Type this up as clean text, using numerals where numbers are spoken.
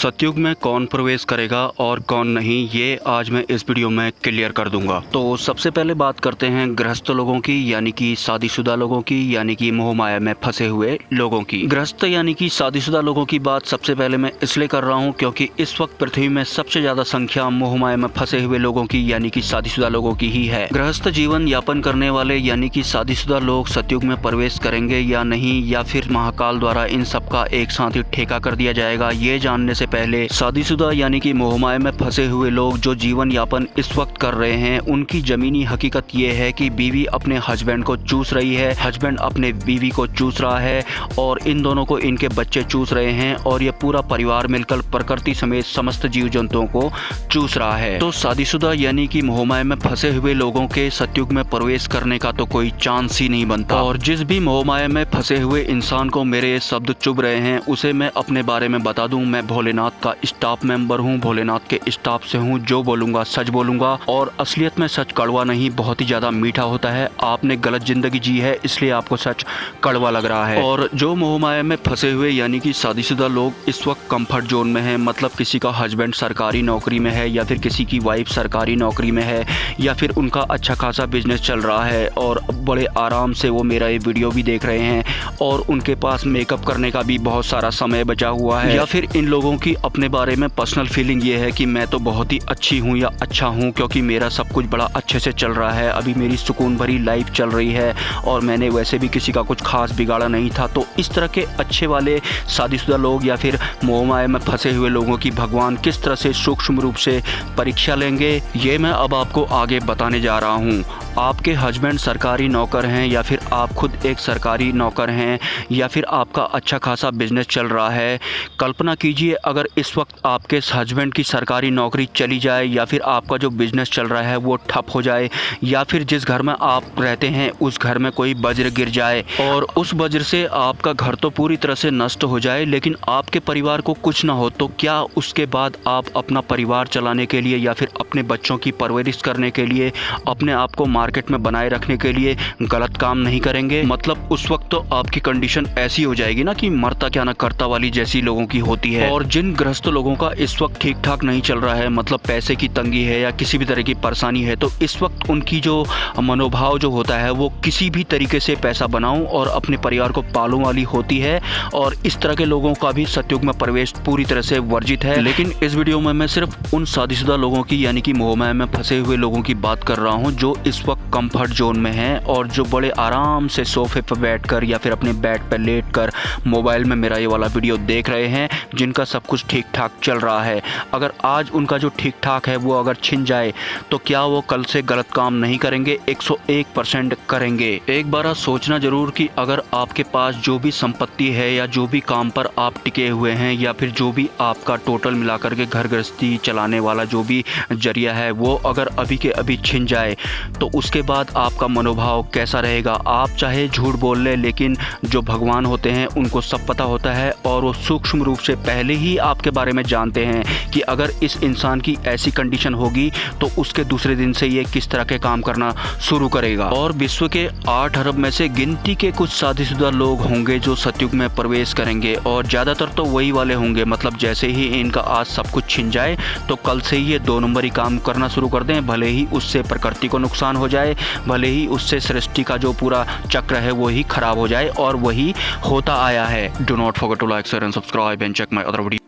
सतयुग में कौन प्रवेश करेगा और कौन नहीं, ये आज मैं इस वीडियो में क्लियर कर दूंगा। तो सबसे पहले बात करते हैं गृहस्थ लोगों की, यानी कि शादीशुदा लोगों की, यानी कि मोह माया में फंसे हुए लोगों की। गृहस्थ यानी कि शादीशुदा लोगों की बात सबसे पहले मैं इसलिए कर रहा हूँ क्योंकि इस वक्त पृथ्वी में सबसे ज्यादा संख्या मोह माया में फंसे हुए लोगों की यानी कि शादीशुदा लोगों की ही है। गृहस्थ जीवन यापन करने वाले यानी कि शादीशुदा लोग सतयुग में प्रवेश करेंगे या नहीं, या फिर महाकाल द्वारा इन सबका एक साथ ही ठेका कर दिया जाएगा, ये जानने से पहले शादीशुदा यानी कि मोहमाया में फंसे हुए लोग जो जीवन यापन इस वक्त कर रहे हैं, उनकी जमीनी हकीकत ये है कि बीवी अपने हस्बैंड को चूस रही है, हस्बैंड अपने बीवी को चूस रहा है और इन दोनों को इनके बच्चे चूस रहे हैं और ये पूरा परिवार मिलकर प्रकृति समेत समस्त जीव जंतुओं को चूस रहा है। तो शादीशुदा यानी कि मोहमाया में फंसे हुए लोगों के सतयुग में प्रवेश करने का तो कोई चांस ही नहीं बनता। और जिस भी मोहमाया में फंसे हुए इंसान को मेरे ये शब्द चुभ रहे हैं उसे मैं अपने बारे में बता दूं, मैं भोलेनाथ का स्टाफ मेंबर हूं, भोलेनाथ के स्टाफ से हूं, जो बोलूंगा सच बोलूंगा और असलियत में सच कड़वा नहीं, बहुत ही ज्यादा मीठा होता है। आपने गलत जिंदगी जी है इसलिए आपको सच कड़वा लग रहा है। और जो मोहमाया में फंसे हुए यानी कि शादीशुदा लोग इस वक्त कंफर्ट जोन में है, मतलब किसी का हस्बैंड सरकारी नौकरी में है या फिर किसी की वाइफ सरकारी नौकरी में है या फिर उनका अच्छा खासा बिजनेस चल रहा है और बड़े आराम से वो मेरा ये वीडियो भी देख रहे हैं और उनके पास मेकअप करने का भी बहुत सारा समय बचा हुआ है, या फिर इन लोगों की अपने बारे में पर्सनल फीलिंग ये है कि मैं तो बहुत ही अच्छी हूँ या अच्छा हूँ क्योंकि मेरा सब कुछ बड़ा अच्छे से चल रहा है, अभी मेरी सुकून भरी लाइफ चल रही है और मैंने वैसे भी किसी का कुछ खास बिगाड़ा नहीं था। तो इस तरह के अच्छे वाले शादीशुदा लोग या फिर मोहमाया में फंसे हुए लोगों की भगवान किस तरह से सूक्ष्म रूप से परीक्षा लेंगे, ये मैं अब आपको आगे बताने जा रहा हूँ। आपके हस्बैंड सरकारी नौकर हैं या फिर आप खुद एक सरकारी नौकर हैं या फिर आपका अच्छा खासा बिजनेस चल रहा है। कल्पना कीजिए अगर इस वक्त आपके हस्बैंड की सरकारी नौकरी चली जाए या फिर आपका जो बिजनेस चल रहा है वो ठप हो जाए या फिर जिस घर में आप रहते हैं उस घर में कोई वज्र गिर जाए और उस वज्र से आपका घर तो पूरी तरह से नष्ट हो जाए लेकिन आपके परिवार को कुछ ना हो, तो क्या उसके बाद आप अपना परिवार चलाने के लिए या फिर अपने बच्चों की परवरिश करने के लिए, अपने आप को मार्केट में बनाए रखने के लिए गलत काम नहीं करेंगे? मतलब उस वक्त तो आपकी कंडीशन ऐसी हो जाएगी ना कि मरता क्या ना करता वाली जैसी लोगों की होती है। और जिन गृहस्थ लोगों का इस वक्त ठीक ठाक नहीं चल रहा है, मतलब पैसे की तंगी है या किसी भी तरह की परेशानी है, तो इस वक्त उनकी जो मनोभाव जो होता है वो किसी भी तरीके से पैसा बनाऊं और अपने परिवार को पालूं वाली होती है और इस तरह के लोगों का भी सतयुग में प्रवेश पूरी तरह से वर्जित है। लेकिन इस वीडियो में मैं सिर्फ उन शादीशुदा लोगों की यानी कि मोहमाया में फंसे हुए लोगों की बात कर रहा हूँ जो इस वक्त कंफर्ट जोन में हैं और जो बड़े आराम से सोफे पर बैठकर या फिर अपने बेड पर लेटकर मोबाइल में मेरा ये वाला वीडियो देख रहे हैं, जिनका सब कुछ ठीक ठाक चल रहा है। अगर आज उनका जो ठीक ठाक है वो अगर छिन जाए तो क्या वो कल से गलत काम नहीं करेंगे? 101% करेंगे। एक बार सोचना जरूर कि अगर आपके पास जो भी संपत्ति है या जो भी काम पर आप टिके हुए हैं या फिर जो भी आपका टोटल मिलाकर के घर गृहस्थी चलाने वाला जो भी जरिया है वो अगर अभी के अभी छिन जाए तो उसके बाद आपका मनोभाव कैसा रहेगा? आप चाहे झूठ बोल ले लेकिन जो भगवान होते हैं उनको सब पता होता है और वो सूक्ष्म रूप से पहले ही आपके बारे में जानते हैं कि अगर इस इंसान की ऐसी कंडीशन होगी तो उसके दूसरे दिन से ये किस तरह के काम करना शुरू करेगा। और विश्व के 8 अरब में से गिनती के कुछ शादीशुदा लोग होंगे जो सतयुग में प्रवेश करेंगे और ज़्यादातर तो वही वाले होंगे, मतलब जैसे ही इनका आज सब कुछ छिन जाए तो कल से ही ये 2 नंबरी काम करना शुरू कर दें, भले ही उससे प्रकृति को नुकसान हो जाए, भले ही उससे सृष्टि का जो पूरा चक्र है वो ही खराब हो जाए और वही होता आया है। Do not forget to like share and subscribe and check my other video.